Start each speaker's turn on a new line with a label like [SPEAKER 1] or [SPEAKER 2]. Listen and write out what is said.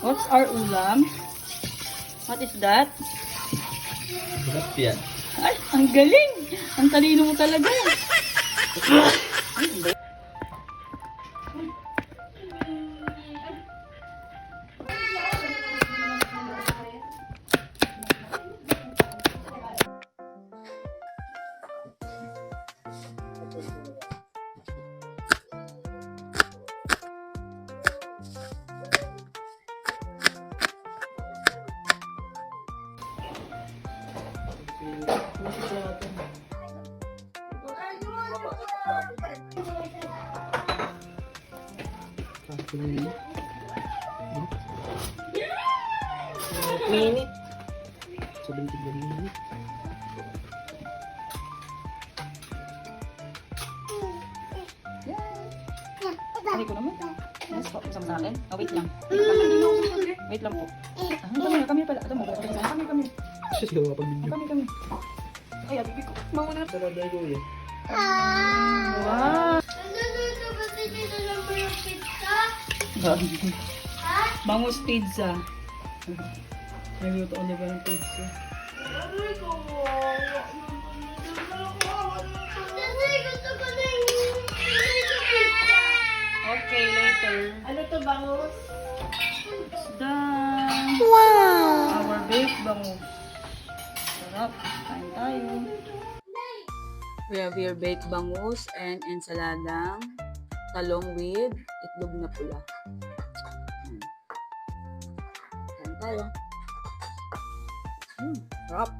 [SPEAKER 1] What's our ulam? What is that?
[SPEAKER 2] Tilapia.
[SPEAKER 1] Ay, ang galing! Ang talino mo talaga.
[SPEAKER 2] Minute. 71 minute.
[SPEAKER 1] Hindi ko naman. Yes po, isang sa akin. Oh, wait lang. Wait lang po. Kami pala. Ito mo, kami.
[SPEAKER 2] Kasi gawa pag video.
[SPEAKER 1] Kami. Ay, abibig ko. Mauna.
[SPEAKER 2] Sarada ko yan.
[SPEAKER 1] Wow! Bangus pizza. Nagluto ko na ba ng pizza? Okay, later.
[SPEAKER 3] Ano to, bangus?
[SPEAKER 1] It's done. Wow! Our baked bangus. Sarap. Kain tayo. We have here baked bangus and ensaladang talong with itlog na pula. Kain tayo. Sarap.